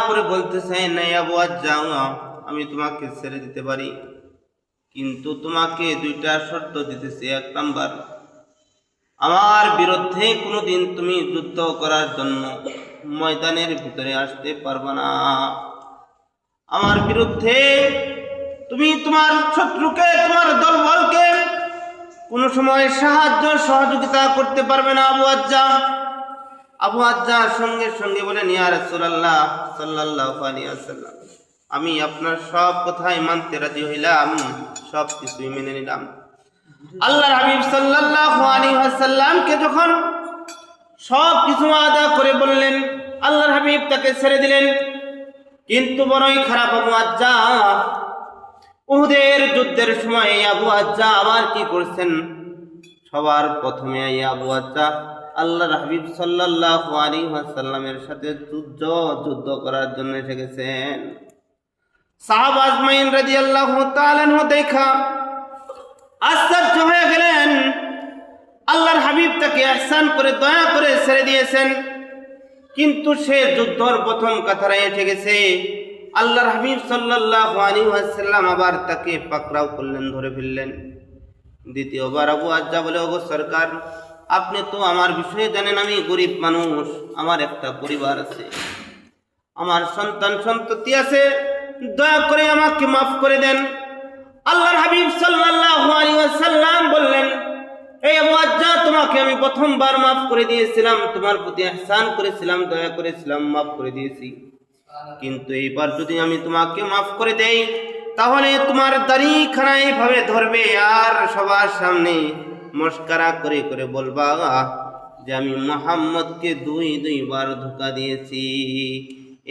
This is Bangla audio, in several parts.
করে বলতেছেন, এই আবু আজ্জা, আমি তোমাকে ছেড়ে দিতে পারি, কিন্তু তোমাকে দুইটা শর্ত দিতেছি। এক নাম্বার, আমার বিরুদ্ধে কোনোদিন তুমি যুদ্ধ করার জন্য ময়দানের ভিতরে আসতে পারবে না। আমার বিরুদ্ধে তুমি তোমার শত্রুকে, তোমার দলবলকে কোনো সময় সাহায্য সহযোগিতা করতে পারবে না আবু আজ্জা। আবু আজ্জা সঙ্গে সঙ্গে বলেন, ইয়া রাসূলুল্লাহ সাল্লাল্লাহু আলাইহি ওয়াসাল্লাম, আমি আপনার সব কথাই মানতে রাজি হইলাম, সব কিছুই মেনে নিলাম। আল্লাহর হাবিব সাল্লাল্লাহু আলাইহি ওয়াসাল্লামকে যখন সব কিছু আদা করে বললেন, আল্লাহর হাবিব তাকে ছেড়ে দিলেন। কিন্তু বড়ই খারাপ আবু আজ্জা, উহুদের যুদ্ধের সময় আবু আজ্জা আবার কি করছেন? সবার প্রথমে আবু আজ্জা আল্লাহর হাবিব সাল্লাল্লাহু আলাইহি ওয়াসাল্লামের সাথে যুদ্ধ করার জন্য এসে গেছেন। সাহাবা আজমাইন রাদিয়াল্লাহু তাআলা আনহু দেখা আশ্চর্য হয়ে গেলেন। আল্লাহর হাবিব তাকে ইহসান করে, দয়া করে ছেড়ে দিয়েছেন, কিন্তু সে যুদ্ধর প্রথম কাতারে এসে গেছে। আল্লাহর হাবিব সাল্লাল্লাহু আলাইহি ওয়াসাল্লাম আবার তাকে পাকড়াও করলেন, ধরে ফেললেন। দ্বিতীয়বার আবু আজ্জা বলে, ওগো সরকার, আপনি তো আমার বিষয়ে জানেন, আমি গরিব মানুষ, আমার একটা পরিবার আছে, আমার সন্তান সন্ততি আছে, দয়া করে আমাকে মাফ করে দেন। আল্লাহর হাবিব সাল্লাল্লাহু আলাইহি ওয়াসাল্লাম বললেন, এই আবু আজ্জা, তোমাকে আমি প্রথমবার মাফ করে দিয়েছিলাম, তোমার প্রতি ইহসান করেছিলাম, দয়া করেছিলাম, মাফ করে দিয়েছি, কিন্তু এইবার যদি আমি তোমাকে মাফ করে দেই, তাহলে তোমার দাড়িখানা এইভাবে ধরবে আর সবার সামনে মস্কারা করে করে বলবা যে আমি মুহাম্মদকে দুইবার ধোঁকা দিয়েছি,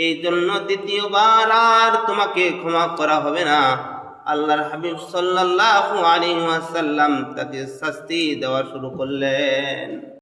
এই জন্য দ্বিতীয়বার আর তোমাকে ক্ষমা করা হবে না। আল্লাহর হাবিব সাল্লাল্লাহু আলাইহি ওয়াসাল্লাম তাকে শাস্তি দেওয়া শুরু করলেন।